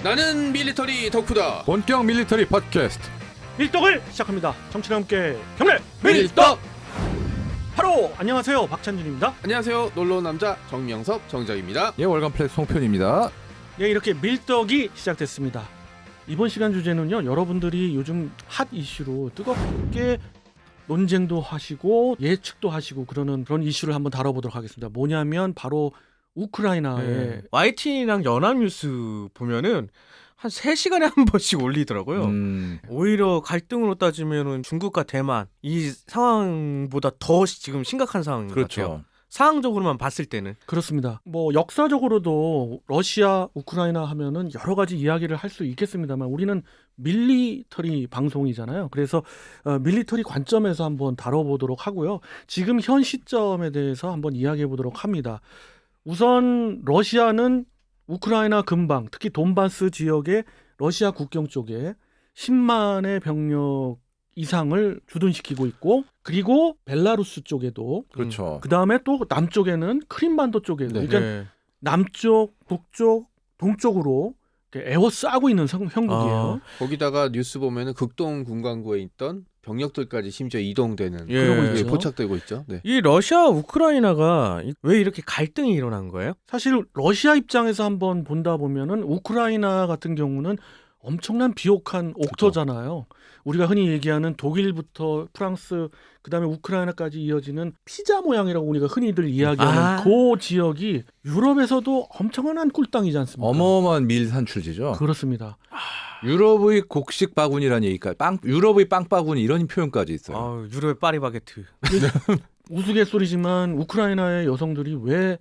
나는 밀리터리 덕후다. 본격 밀리터리 팟캐스트 밀떡을 시작합니다. 정치와 함께 경례 밀떡. 바로 안녕하세요, 박찬준입니다. 안녕하세요. 놀러온 남자 정명섭 정작입니다. 예, 월간 플렉스 송편입니다. 예, 이렇게 밀떡이 시작됐습니다. 이번 시간 주제는요, 여러분들이 요즘 핫 이슈로 뜨겁게 논쟁도 하시고 예측도 하시고 그러는 그런 이슈를 한번 다뤄보도록 하겠습니다. 뭐냐면 바로 우크라이나의 YTN이랑 연합뉴스 보면은 한 3시간에 한 번씩 올리더라고요. 오히려 갈등으로 따지면은 중국과 대만 이 상황보다 더 지금 심각한 상황인 것 그렇죠. 같아요. 상황적으로만 봤을 때는. 그렇습니다. 뭐 역사적으로도 러시아, 우크라이나 하면은 여러 가지 이야기를 할 수 있겠습니다만 우리는 밀리터리 방송이잖아요. 그래서 밀리터리 관점에서 한번 다뤄보도록 하고요. 지금 현 시점에 대해서 한번 이야기해 보도록 합니다. 우선 러시아는 우크라이나 근방, 특히 돈바스 지역의 러시아 국경 쪽에 10만의 병력 이상을 주둔시키고 있고, 그리고 벨라루스 쪽에도, 그렇죠. 그 다음에 또 남쪽에는 크림반도 쪽에도, 네. 그러니까 남쪽, 북쪽, 동쪽으로 이렇게 에워싸고 있는 형국이에요. 거기다가 뉴스 보면은 극동 군광구에 있던 병력들까지 심지어 이동되는 그러고 있죠. 포착되고 있죠. 네. 이 러시아 우크라이나가 왜 이렇게 갈등이 일어난 거예요? 사실 러시아 입장에서 한번 본다 보면은 우크라이나 같은 경우는 엄청난 비옥한 옥토잖아요. 우리가 흔히 얘기하는 독일부터 프랑스, 그다음에 우크라이나까지 이어지는 피자 모양이라고 우리가 흔히들 이야기하는 그 지역이 유럽에서도 엄청난 꿀땅이지 않습니까? 어마어마한 밀 산출지죠. 그렇습니다. 유럽의 곡식 바구니라는 얘기까지, 유럽의 빵 바구니 이런 표현까지 있어요. 유럽의 파리바게트. 우스갯소리지만 우크라이나의 여성들이 왜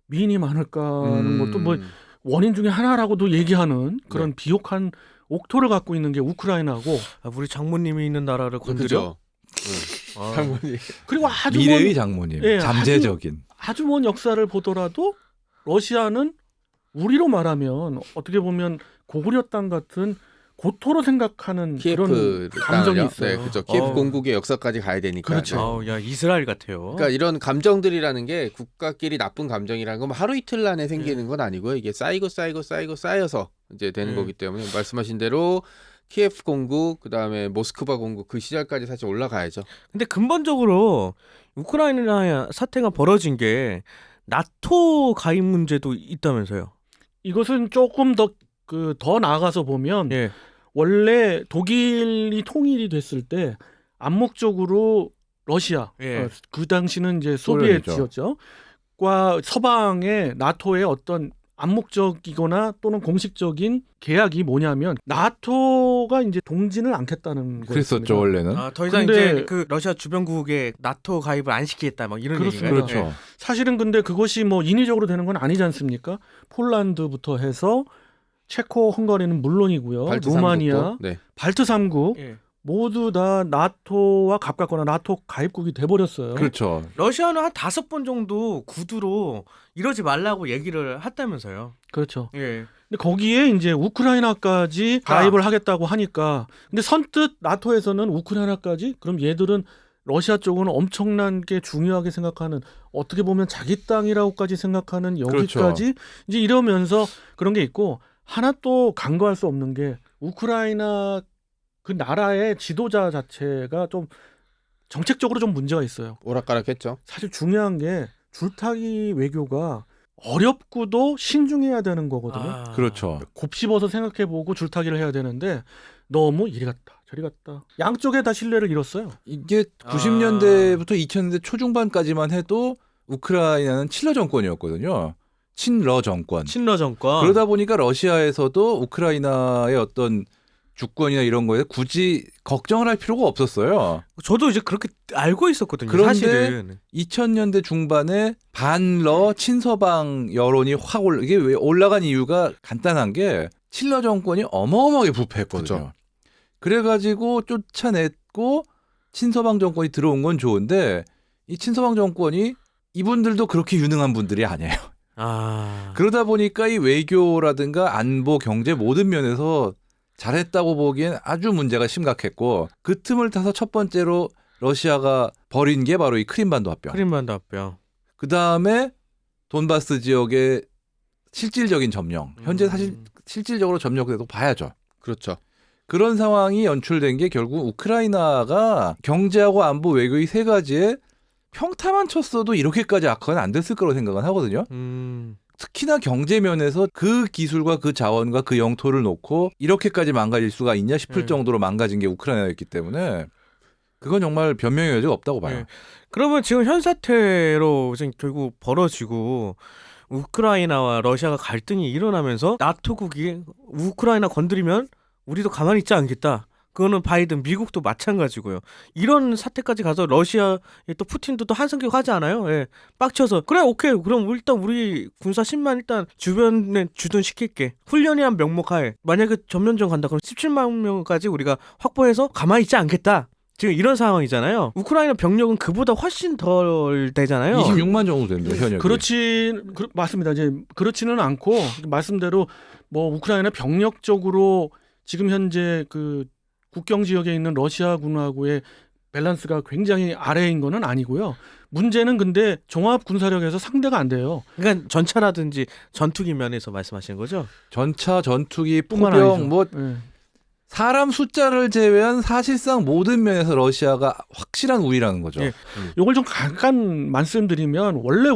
미인이 많을까 하는 것도 뭐 원인 중에 하나라고도 얘기하는 그런 비옥한 옥토를 갖고 있는 게 우크라이나고, 우리 장모님이 있는 나라를 건드려? 장모님. 그리고 아주 미래의 장모님, 예, 잠재적인. 아주 먼 역사를 보더라도 러시아는 우리로 말하면 어떻게 보면 고구려 땅 같은 고토로 생각하는 그런 키예프 감정이 땅을요? 있어요. 네, 그렇죠. 키예프 공국의 역사까지 가야 되니까. 그렇죠. 네. 야, 이스라엘 같아요. 그러니까 이런 감정들이라는 게 국가끼리 나쁜 감정이라는 건 하루 이틀 안에 생기는 건 아니고요. 이게 쌓여서 이제 되는 거기 때문에 말씀하신 대로 키예프 공국, 그다음에 모스크바 공국 그 시절까지 사실 올라가야죠. 근데 근본적으로 우크라이나 사태가 벌어진 게 나토 가입 문제도 있다면서요. 이것은 조금 더 나아가서 보면 원래 독일이 통일이 됐을 때 암묵적으로 러시아, 그 당시는 이제 소비에트였죠. 과 서방의 나토의 어떤 암묵적이거나 또는 공식적인 계약이 뭐냐면 나토가 이제 동진을 않겠다는 거였습니다. 그랬었죠, 원래는. 더 이상 근데 이제 그 러시아 주변국에 나토 가입을 안 시키겠다 막 이런 그렇습니다. 얘기가. 그렇죠. 사실은 근데 그것이 뭐 인위적으로 되는 건 아니지 않습니까? 폴란드부터 해서 체코, 헝가리는 물론이고요. 발트 루마니아, 3국도. 네. 발트 3국 모두 다 나토와 가깝거나 나토 가입국이 돼버렸어요. 그렇죠. 러시아는 한 5번 정도 구두로 이러지 말라고 얘기를 했다면서요. 그렇죠. 예. 근데 거기에 이제 우크라이나까지 가입을 하겠다고 하니까, 근데 선뜻 나토에서는 우크라이나까지, 그럼 얘들은 러시아 쪽은 엄청난 게 중요하게 생각하는, 어떻게 보면 자기 땅이라고까지 생각하는 여기까지 그렇죠. 이제 이러면서 그런 게 있고, 하나 또 간과할 수 없는 게 우크라이나 그 나라의 지도자 자체가 좀 정책적으로 좀 문제가 있어요. 오락가락했죠. 사실 중요한 게 줄타기 외교가 어렵고도 신중해야 되는 거거든요. 그렇죠. 곱씹어서 생각해보고 줄타기를 해야 되는데 너무 이리 갔다 저리 갔다 양쪽에 다 신뢰를 잃었어요. 이게 90년대부터 2000년대 초중반까지만 해도 우크라이나는 칠러 정권이었거든요. 친러 정권. 친러 정권. 그러다 보니까 러시아에서도 우크라이나의 어떤 주권이나 이런 거에 굳이 걱정을 할 필요가 없었어요. 저도 이제 그렇게 알고 있었거든요. 그런데 사실은. 2000년대 중반에 반러 친서방 여론이 확 이게 왜 올라간 이유가 간단한 게 칠러 정권이 어마어마하게 부패했거든요. 그렇죠. 그래가지고 쫓아냈고 친서방 정권이 들어온 건 좋은데 이 친서방 정권이 이분들도 그렇게 유능한 분들이 아니에요. 그러다 보니까 이 외교라든가 안보, 경제 모든 면에서 잘했다고 보기엔 아주 문제가 심각했고, 그 틈을 타서 첫 번째로 러시아가 벌인 게 바로 이 크림반도 합병. 크림반도 합병. 그 다음에 돈바스 지역에 실질적인 점령. 현재 사실 실질적으로 점령돼도 봐야죠. 그렇죠. 그런 상황이 연출된 게 결국 우크라이나가 경제하고 안보 외교의 세 가지에 평타만 쳤어도 이렇게까지 악화는 안 됐을 거라고 생각은 하거든요. 특히나 경제 면에서 그 기술과 그 자원과 그 영토를 놓고 이렇게까지 망가질 수가 있냐 싶을 정도로 망가진 게 우크라이나였기 때문에 그건 정말 변명의 여지가 없다고 봐요. 그러면 지금 현 사태로 지금 결국 벌어지고 우크라이나와 러시아가 갈등이 일어나면서 나토국이 우크라이나 건드리면 우리도 가만히 있지 않겠다. 그거는 바이든 미국도 마찬가지고요. 이런 사태까지 가서 러시아 또 푸틴도 또 한성격 하지 않아요? 예. 빡쳐서 그래 오케이 그럼 일단 우리 군사 10만 일단 주변에 주둔시킬게. 훈련이란 명목하에 만약에 전면전 간다 그럼 17만 명까지 우리가 확보해서 가만히 있지 않겠다. 지금 이런 상황이잖아요. 우크라이나 병력은 그보다 훨씬 덜 되잖아요. 26만 정도 된대요, 현역이. 맞습니다. 이제 그렇지는 않고 말씀대로 뭐 우크라이나 병력적으로 지금 현재 그 국경 지역에 있는 러시아군하고의 밸런스가 굉장히 아래인 거는 아니고요. 문제는 근데 종합 군사력에서 상대가 안 돼요. 그러니까 전차라든지 전투기 면에서 말씀하시는 거죠? 전차, 전투기, 포병 뭐 네. 사람 숫자를 제외한 사실상 모든 면에서 러시아가 확실한 우위라는 거죠. 예. 이걸 좀 잠깐 말씀드리면 원래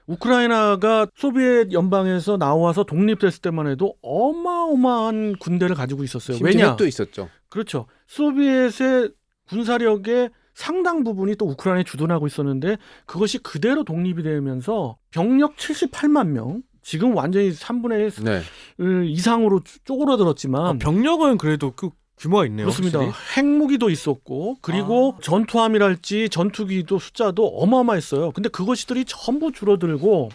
우크라이나가 소비에트 연방에서 나와서 독립됐을 때만 해도 어마어마한 군대를 가지고 있었어요. 왜냐? 핵도 있었죠. 그렇죠. 소비에트의 군사력의 상당 부분이 또 우크라이나에 주둔하고 있었는데 그것이 그대로 독립이 되면서 병력 78만 명, 지금 완전히 3분의 1 이상으로 쪼그라들었지만 병력은 그래도 그 규모가 있네요. 그렇습니다. 확실히. 핵무기도 있었고 그리고 전투함이랄지 전투기도 숫자도 어마어마했어요. 근데 그것들이 전부 줄어들고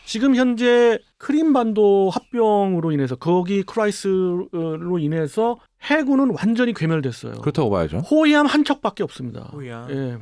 지금 현재 크림반도 합병으로 인해서 거기 크라이스로 인해서 해군은 완전히 괴멸됐어요. 그렇다고 봐야죠. 호위함 한 척밖에 없습니다. 호위함. 예.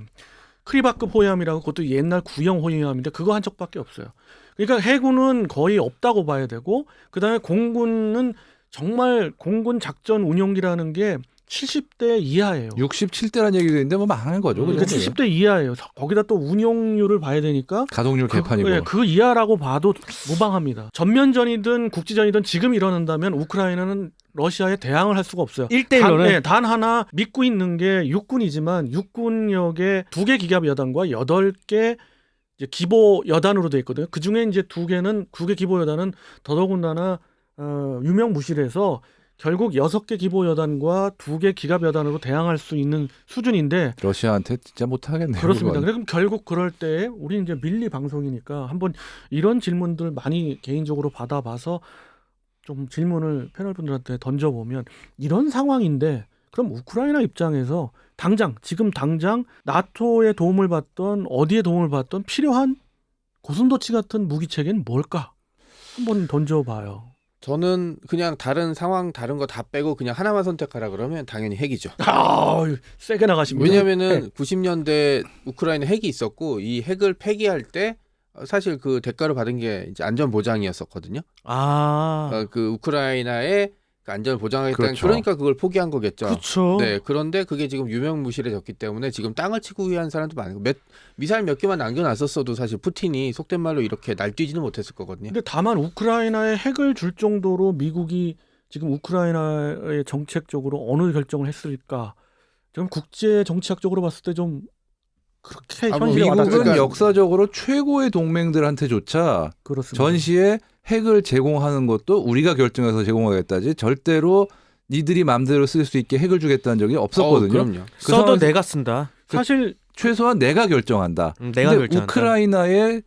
크리바급 호위함이라고 그것도 옛날 구형 호위함인데 그거 한 척밖에 없어요. 그러니까 해군은 거의 없다고 봐야 되고 그다음에 공군은 정말 공군 작전 운용기라는 게 70대 이하예요. 67대라는 얘기도 있는데 뭐 망하는 거죠. 그러니까 70대 이하예요. 거기다 또 운용률을 봐야 되니까 가동률 개판이고. 그 이하라고 봐도 무방합니다. 전면전이든 국지전이든 지금 일어난다면 우크라이나는 러시아에 대항을 할 수가 없어요. 1대1로는 단 하나 믿고 있는 게 육군이지만 육군력에 2개 기갑 여단과 8개 이제 기보 여단으로 돼 있거든요. 그 중에 이제 2개는 9개 기보 여단은 더더군다나 유명무실해서 결국 6개 기보 여단과 2개 기갑 여단으로 대항할 수 있는 수준인데 러시아한테 진짜 못하겠네요. 그렇습니다. 그럼 결국 그럴 때 우리 이제 밀리 방송이니까 한번 이런 질문들 많이 개인적으로 받아봐서 좀 질문을 패널분들한테 던져보면 이런 상황인데 그럼 우크라이나 입장에서 지금 당장 나토의 도움을 받던 어디에 도움을 받던 필요한 고슴도치 같은 무기체계는 뭘까? 한번 던져봐요. 저는 그냥 다른 상황 다른 거 다 빼고 그냥 하나만 선택하라 그러면 당연히 핵이죠. 세게 나가십니다. 왜냐하면은 90년대 우크라이나 핵이 있었고 이 핵을 폐기할 때 사실 그 대가를 받은 게 이제 안전 보장이었었거든요. 그 우크라이나의 안전을 보장하겠다는 그렇죠. 그러니까 그걸 포기한 거겠죠. 그렇죠. 네, 그런데 그게 지금 유명무실해졌기 때문에 지금 땅을 치고 위한 사람도 많고 미사일 몇 개만 남겨놨었어도 사실 푸틴이 속된 말로 이렇게 날뛰지는 못했을 거거든요. 근데 다만 우크라이나에 핵을 줄 정도로 미국이 지금 우크라이나의 정책적으로 어느 결정을 했을까? 지금 국제 정치학적으로 봤을 때 좀 그렇게 현실에 미국은 와닿지 역사적으로 최고의 동맹들한테조차 그렇습니다. 전시에 핵을 제공하는 것도 우리가 결정해서 제공하겠다지 절대로 니들이 마음대로 쓸 수 있게 핵을 주겠다는 적이 없었거든요. 그럼요. 써도 내가 쓴다. 사실 최소한 내가 결정한다. 내가 근데 결정한다. 우크라이나에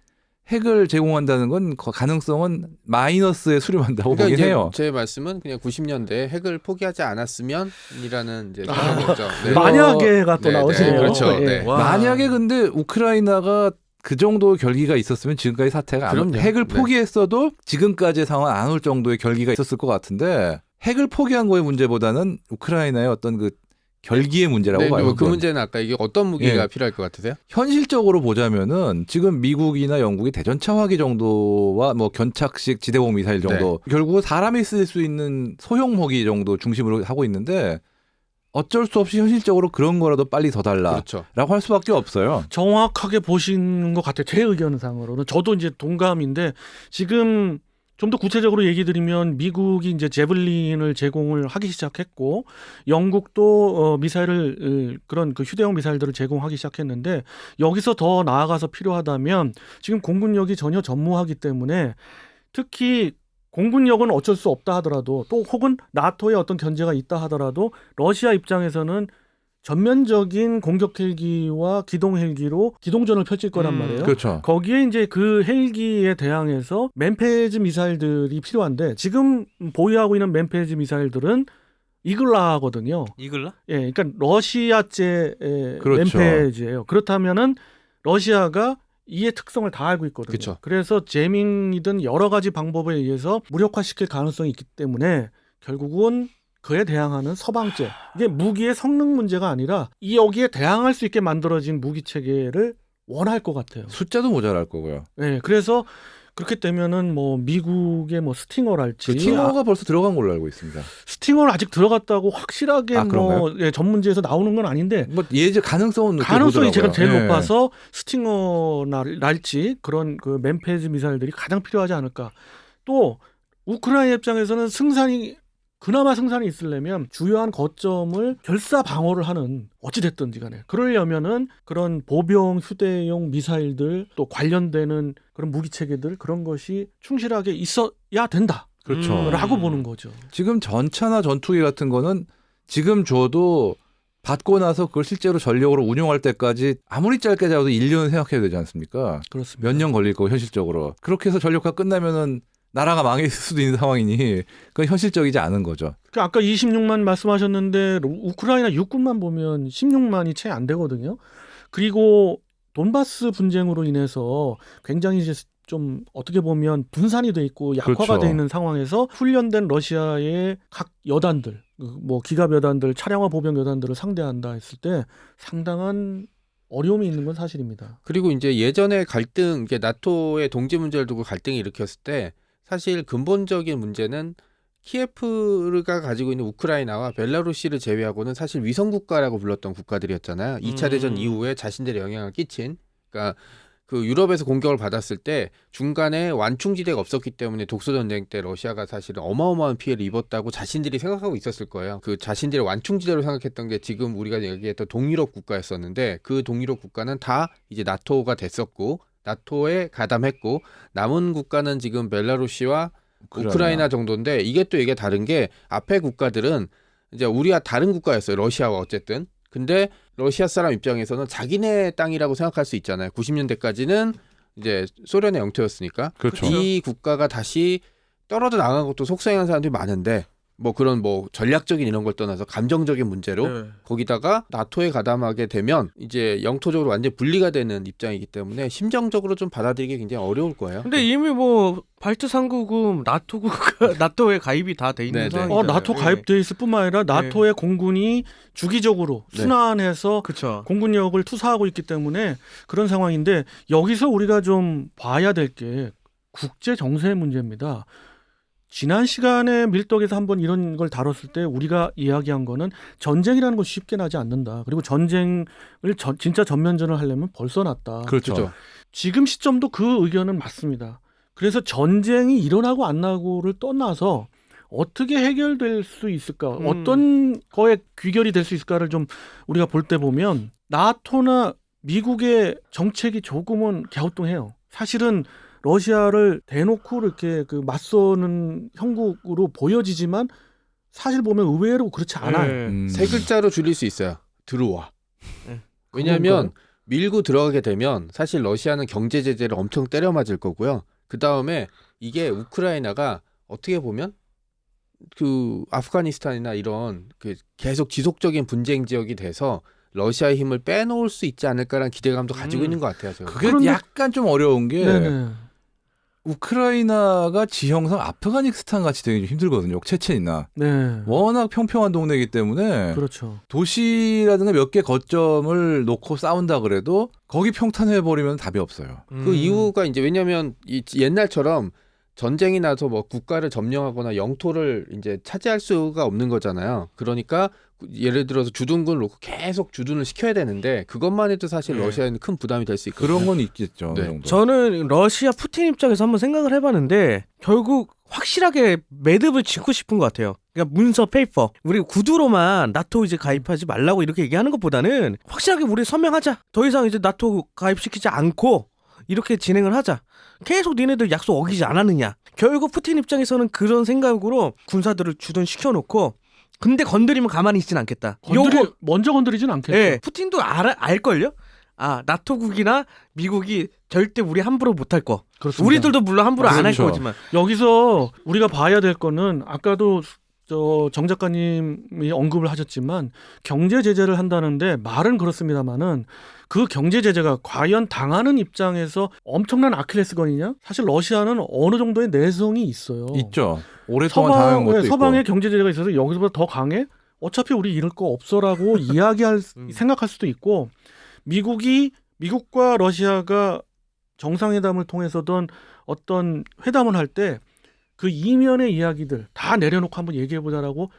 핵을 제공한다는 건 가능성은 마이너스에 수렴한다고 그러니까 보긴 이제 해요. 제 말씀은 그냥 90년대에 핵을 포기하지 않았으면이라는 이제 생각이었죠. 네. 만약에가 또 네, 나오시네요. 네, 그렇죠. 예. 네. 와. 만약에 근데 우크라이나가 그 정도 결기가 있었으면 지금까지 사태가 그럼요. 핵을 네. 포기했어도 지금까지의 상황 안 올 정도의 결기가 있었을 것 같은데 핵을 포기한 거의 문제보다는 우크라이나의 어떤 그 결기의 문제라고 네, 봐요. 그 그건. 문제는 아까 이게 어떤 무기가 예. 필요할 것 같으세요? 현실적으로 보자면은 지금 미국이나 영국이 대전차 화기 정도와 뭐 견착식 지대공 미사일 정도 결국은 사람이 쓸 수 있는 소형 무기 정도 중심으로 하고 있는데 어쩔 수 없이 현실적으로 그런 거라도 빨리 더 달라라고 그렇죠. 할 수밖에 없어요. 정확하게 보신 것 같아요. 제 의견상으로는 저도 이제 동감인데 지금 좀 더 구체적으로 얘기 드리면 미국이 이제 제블린을 제공을 하기 시작했고 영국도 미사일을 그런 그 휴대용 미사일들을 제공하기 시작했는데 여기서 더 나아가서 필요하다면 지금 공군력이 전혀 전무하기 때문에 특히 공군력은 어쩔 수 없다 하더라도 또 혹은 나토의 어떤 견제가 있다 하더라도 러시아 입장에서는 전면적인 공격 헬기와 기동 헬기로 기동전을 펼칠 거란 말이에요. 그렇죠. 거기에 이제 그 헬기에 대항해서 맨페이지 미사일들이 필요한데 지금 보유하고 있는 맨페이지 미사일들은 이글라거든요. 이글라? 예, 그러니까 러시아제 그렇죠. 맨페이지예요. 그렇다면은 러시아가 이의 특성을 다 알고 있거든요. 그쵸. 그래서 제밍이든 여러 가지 방법에 의해서 무력화시킬 가능성이 있기 때문에 결국은 그에 대항하는 서방제, 이게 무기의 성능 문제가 아니라 이 여기에 대항할 수 있게 만들어진 무기 체계를 원할 것 같아요. 숫자도 모자랄 거고요. 네, 그래서 그렇게 되면은 뭐 미국의 뭐 스팅어랄지 스팅어가 벌써 들어간 걸로 알고 있습니다. 스팅어는 아직 들어갔다고 확실하게 뭐 예, 전문지에서 나오는 건 아닌데 뭐 예제 가능성은 가능성이 제가 제일 예. 높아서 스팅어랄지 그런 그 맨페이지 미사일들이 가장 필요하지 않을까. 또 우크라이나 입장에서는 그나마 승산이 있으려면 주요한 거점을 결사 방어를 하는 어찌됐든지 간에 그러려면은 그런 보병 휴대용 미사일들 또 관련되는 그런 무기체계들 그런 것이 충실하게 있어야 된다. 그렇죠. 라고 보는 거죠. 지금 전차나 전투기 같은 거는 지금 줘도 받고 나서 그걸 실제로 전력으로 운용할 때까지 아무리 짧게 잡아도 1년은 생각해야 되지 않습니까? 그렇습니다. 몇 년 걸릴 거고 현실적으로. 그렇게 해서 전력화 끝나면은 나라가 망했을 수도 있는 상황이니 그건 현실적이지 않은 거죠. 아까 26만 말씀하셨는데 우크라이나 육군만 보면 16만이 채 안 되거든요. 그리고 돈바스 분쟁으로 인해서 굉장히 이제 좀 어떻게 보면 분산이 돼 있고 약화가 그렇죠. 돼 있는 상황에서 훈련된 러시아의 각 여단들, 뭐 기갑 여단들, 차량화 보병 여단들을 상대한다 했을 때 상당한 어려움이 있는 건 사실입니다. 그리고 이제 예전에 갈등, 이게 나토의 동지 문제를 두고 갈등이 일으켰을 때 사실 근본적인 문제는 키예프가 가지고 있는 우크라이나와 벨라루시를 제외하고는 사실 위성 국가라고 불렀던 국가들이었잖아요. 2차 대전 이후에 자신들의 영향을 끼친. 그러니까 그 유럽에서 공격을 받았을 때 중간에 완충지대가 없었기 때문에 독소전쟁 때 러시아가 사실은 어마어마한 피해를 입었다고 자신들이 생각하고 있었을 거예요. 그 자신들의 완충지대로 생각했던 게 지금 우리가 얘기했던 동유럽 국가였었는데 그 동유럽 국가는 다 이제 나토가 됐었고 나토에 가담했고 남은 국가는 지금 벨라루시와 우크라이나 정도인데 이게 또 이게 다른 게 앞에 국가들은 이제 우리와 다른 국가였어요. 러시아와 어쨌든. 근데 러시아 사람 입장에서는 자기네 땅이라고 생각할 수 있잖아요. 90년대까지는 이제 소련의 영토였으니까. 그렇죠. 이 국가가 다시 떨어져 나간 것도 속상한 사람들이 많은데 뭐 그런 뭐 전략적인 이런 걸 떠나서 감정적인 문제로 네. 거기다가 나토에 가담하게 되면 이제 영토적으로 완전 분리가 되는 입장이기 때문에 심정적으로 좀 받아들이기 굉장히 어려울 거예요. 근데 이미 뭐 발트 3국은 나토에 가입이 다 돼 있는 네네. 상황이잖아요. 나토 가입돼 있을 뿐만 아니라 나토의 공군이 주기적으로 네. 순환해서 그렇죠. 공군력을 투사하고 있기 때문에 그런 상황인데 여기서 우리가 좀 봐야 될 게 국제 정세의 문제입니다. 지난 시간에 밀떡에서 한번 이런 걸 다뤘을 때 우리가 이야기한 거는 전쟁이라는 건 쉽게 나지 않는다. 그리고 전쟁을 진짜 전면전을 하려면 벌써 났다. 그렇죠. 지금 시점도 그 의견은 맞습니다. 그래서 전쟁이 일어나고 안 나고를 떠나서 어떻게 해결될 수 있을까? 어떤 거에 귀결이 될 수 있을까를 좀 우리가 볼 때 보면 나토나 미국의 정책이 조금은 갸우뚱해요. 사실은 러시아를 대놓고 이렇게 그 맞서는 형국으로 보여지지만 사실 보면 의외로 그렇지 않아요. 세 글자로 줄일 수 있어요. 들어와. 네. 왜냐하면 밀고 들어가게 되면 사실 러시아는 경제 제재를 엄청 때려 맞을 거고요. 그 다음에 이게 우크라이나가 어떻게 보면 그 아프가니스탄이나 이런 그 계속 지속적인 분쟁 지역이 돼서 러시아의 힘을 빼놓을 수 있지 않을까라는 기대감도 가지고 있는 것 같아요. 저는. 그게 약간 좀 어려운 게 네네. 우크라이나가 지형상 아프가니스탄 같이 되기 좀 힘들거든요. 체첸이나. 네. 워낙 평평한 동네이기 때문에 그렇죠. 도시라든가 몇 개 거점을 놓고 싸운다 그래도 거기 평탄해버리면 답이 없어요. 그 이유가 이제 왜냐하면 이 옛날처럼 전쟁이 나서 뭐 국가를 점령하거나 영토를 이제 차지할 수가 없는 거잖아요. 그러니까 예를 들어서 주둔군을 놓고 계속 주둔을 시켜야 되는데 그것만 해도 사실 네. 러시아에는 큰 부담이 될 수 있거든요. 그런 건 있겠죠. 네. 그 정도. 저는 러시아 푸틴 입장에서 한번 생각을 해봤는데 결국 확실하게 매듭을 짓고 싶은 것 같아요. 그러니까 문서 페이퍼 우리 구두로만 나토 이제 가입하지 말라고 이렇게 얘기하는 것보다는 확실하게 우리 서명하자. 더 이상 이제 나토 가입시키지 않고 이렇게 진행을 하자. 계속 니네들 약속 어기지 않았느냐. 결국 푸틴 입장에서는 그런 생각으로 군사들을 주둔시켜놓고 근데 건드리면 가만히 있진 않겠다. 먼저 건드리진 않겠죠. 예, 푸틴도 알걸요? 아, 나토국이나 미국이 절대 우리 함부로 못할 거. 그렇습니다. 우리들도 물론 함부로 안 할 그렇죠. 거지만. 여기서 우리가 봐야 될 거는 아까도 정 작가님이 언급을 하셨지만 경제 제재를 한다는데 말은 그렇습니다만은 그 경제 제재가 과연 당하는 입장에서 엄청난 아킬레스건이냐? 사실 러시아는 어느 정도의 내성이 있어요. 있죠. 오랫동안 당한 것도 서방의 있고. 경제 제재가 있어서 여기서보다 더 강해? 어차피 우리 잃을 거 없어라고 생각할 수도 있고 미국과 러시아가 정상회담을 통해서든 어떤 회담을 할 때 그 이면의 이야기들 다 내려놓고 한번 얘기해보자라고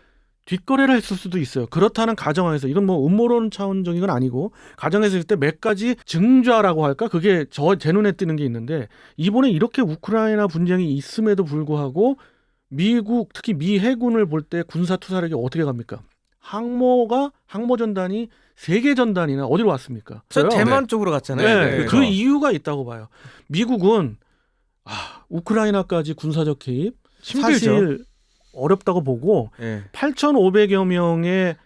뒷거래를 했을 수도 있어요. 그렇다는 가정하에서 이건 뭐 음모론 차원적인 건 아니고 가정했을 때 몇 가지 증좌라고 할까? 그게 제 눈에 띄는 게 있는데 이번에 이렇게 우크라이나 분쟁이 있음에도 불구하고 미국 특히 미 해군을 볼 때 군사 투사력이 어떻게 갑니까? 항모 전단이 3개 전단이나 어디로 왔습니까? 저 대만 네. 쪽으로 갔잖아요. 네, 네. 그 이유가 있다고 봐요. 미국은 우크라이나까지 군사적 개입 힘들죠. 사실 어렵다고 보고 예. 8,500여 명의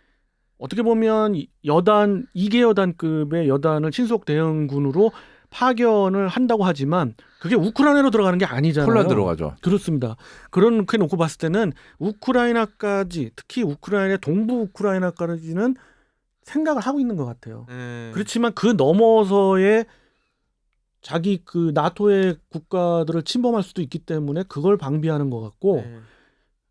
어떻게 보면 2개 여단급의 여단을 신속 대응군으로 파견을 한다고 하지만 그게 우크라이나로 들어가는 게 아니잖아요. 폴란드 들어가죠. 그렇습니다. 그렇게 놓고 봤을 때는 우크라이나까지 특히 우크라이나 동부 우크라이나까지는 생각을 하고 있는 것 같아요. 그렇지만 그 넘어서의 자기 그 나토의 국가들을 침범할 수도 있기 때문에 그걸 방비하는 것 같고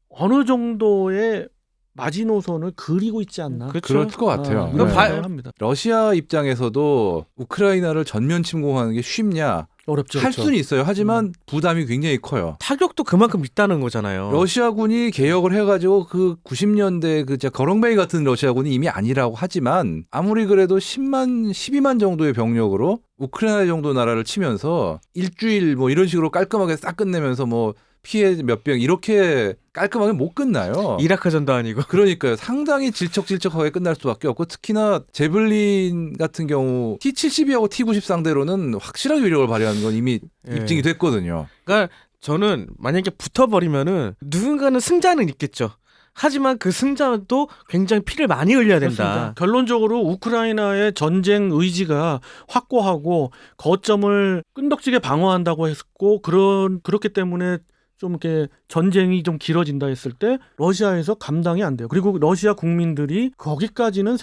어느 정도의 마지노선을 그리고 있지 않나. 그럴 것 같아요. 그럼 합니다. 러시아 입장에서도 우크라이나를 전면 침공하는 게 쉽냐? 어렵죠. 할 그렇죠. 수는 있어요. 하지만 부담이 굉장히 커요. 타격도 그만큼 있다는 거잖아요. 러시아군이 개혁을 해가지고 그 90년대 그 거렁뱅이 같은 러시아군이 이미 아니라고 하지만 아무리 그래도 12만 정도의 병력으로 우크라이나 정도 나라를 치면서 일주일 뭐 이런 식으로 깔끔하게 싹 끝내면서 뭐 피해 몇 병 이렇게 깔끔하게 못 끝나요. 이라크전도 아니고. 그러니까요. 상당히 질척질척하게 끝날 수밖에 없고 특히나 제블린 같은 경우 T-72하고 T-90 상대로는 확실하게 위력을 발휘하는 건 이미 예. 입증이 됐거든요. 그러니까 저는 만약에 붙어버리면은 누군가는 승자는 있겠죠. 하지만 그 승자도 굉장히 피를 많이 흘려야 된다. 그렇습니다. 결론적으로 우크라이나의 전쟁 의지가 확고하고 거점을 끈덕지게 방어한다고 했고 그렇기 때문에 좀 이렇게 전쟁이 좀 길어진다 했을 때 러시아에서 감당이 안 돼요. 그리고 러시아 국민들이 거기까지는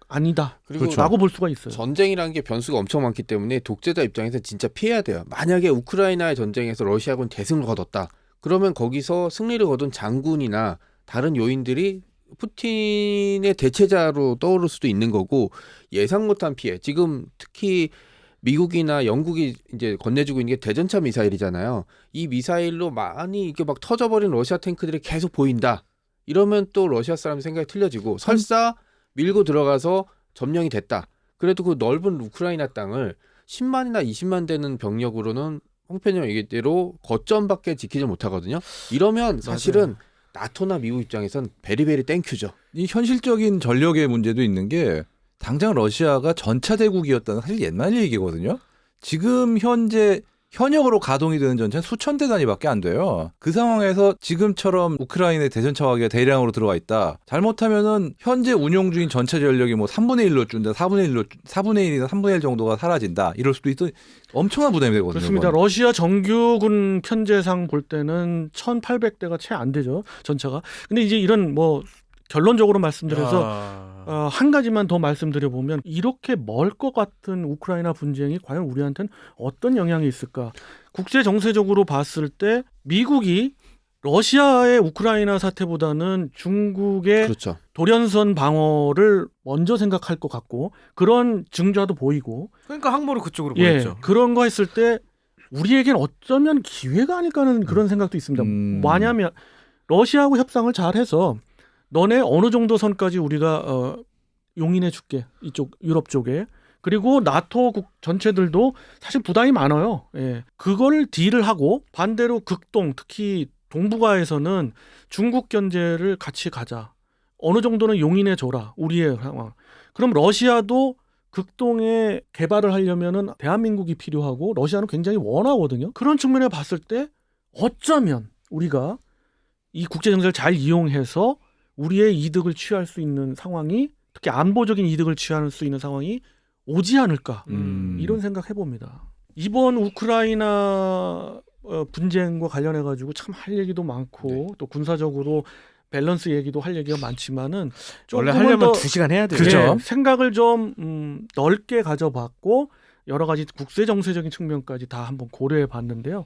아니다. 그리고 라고 볼 수가 있어요. 전쟁이라는 게 변수가 엄청 많기 때문에 독재자 입장에서 진짜 피해야 돼요. 만약에 우크라이나의 전쟁에서 러시아군 대승을 거뒀다. 그러면 거기서 승리를 거둔 장군이나 다른 요인들이 푸틴의 대체자로 떠오를 수도 있는 거고 예상 못한 피해. 지금 특히 미국이나 영국이 이제 건네주고 있는 게 대전차 미사일이잖아요. 이 미사일로 많이 이렇게 막 터져버린 러시아 탱크들이 계속 보인다. 이러면 또 러시아 사람 생각이 틀려지고 설사 밀고 들어가서 점령이 됐다. 그래도 그 넓은 우크라이나 땅을 10만이나 20만 되는 병력으로는 홍편님 얘기대로 거점밖에 지키지 못하거든요. 이러면 사실은 맞아요. 나토나 미국 입장에선 베리베리 땡큐죠. 이 현실적인 전력의 문제도 있는 게 당장 러시아가 전차 대국이었다는 사실 옛날 얘기거든요. 지금 현역으로 가동이 되는 전차는 수천 대 단위밖에 안 돼요. 그 상황에서 지금처럼 우크라이나의 대전차화기가 대량으로 들어와 있다. 잘못하면은 현재 운용 중인 전차 전력이 뭐 3분의 1로 준다. 4분의 1이나 3분의 1 정도가 사라진다. 이럴 수도 있던 엄청난 부담이 되거든요. 그렇습니다. 그건. 러시아 정규군 편제상 볼 때는 1,800대가 채 안 되죠. 전차가. 근데 이제 이런 뭐 결론적으로 말씀드려서 한 가지만 더 말씀드려보면 이렇게 멀 것 같은 우크라이나 분쟁이 과연 우리한테는 어떤 영향이 있을까? 국제 정세적으로 봤을 때 미국이 러시아의 우크라이나 사태보다는 중국의 그렇죠. 돌연선 방어를 먼저 생각할 것 같고 그런 증자도 보이고 그러니까 항모를 그쪽으로 예, 보냈죠. 그런 거 했을 때 우리에겐 어쩌면 기회가 아닐까 하는 그런 생각도 있습니다. 뭐냐면 러시아하고 협상을 잘해서 너네 어느 정도 선까지 우리가 용인해 줄게. 이쪽 유럽 쪽에. 그리고 나토 국 전체들도 사실 부담이 많아요. 예. 그걸 딜을 하고 반대로 극동 특히 동북아에서는 중국 견제를 같이 가자. 어느 정도는 용인해 줘라. 우리의 상황. 그럼 러시아도 극동에 개발을 하려면은 대한민국이 필요하고 러시아는 굉장히 원하거든요. 그런 측면에 봤을 때 어쩌면 우리가 이 국제 정세를 잘 이용해서 우리의 이득을 취할 수 있는 상황이 특히 안보적인 이득을 취할 수 있는 상황이 오지 않을까 이런 생각 해봅니다. 이번 우크라이나 분쟁과 관련해 가지고 참 할 얘기도 많고 네. 또 군사적으로 밸런스 얘기도 할 얘기가 많지만은 원래 조금은 하려면 더 2시간 해야 돼요. 그죠. 네, 생각을 좀 넓게 가져봤고 여러 가지 국제 정세적인 측면까지 다 한번 고려해 봤는데요.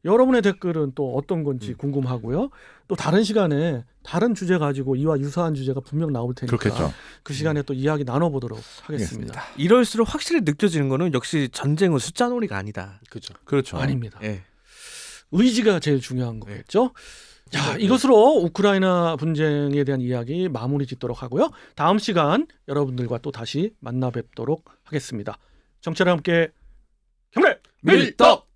여러분의 댓글은 또 어떤 건지 궁금하고요. 또 다른 시간에 다른 주제 가지고 이와 유사한 주제가 분명 나올 테니까 그렇겠죠. 그 시간에 또 이야기 나눠보도록 하겠습니다. 이럴수록 확실히 느껴지는 거는 역시 전쟁은 숫자 놀이가 아니다. 그죠. 그렇죠. 아닙니다. 예. 의지가 제일 중요한 거겠죠. 자, 이것으로 우크라이나 분쟁에 대한 이야기 마무리 짓도록 하고요. 다음 시간 여러분들과 또 다시 만나 뵙도록 하겠습니다. 정치와 함께 경례 밀떡!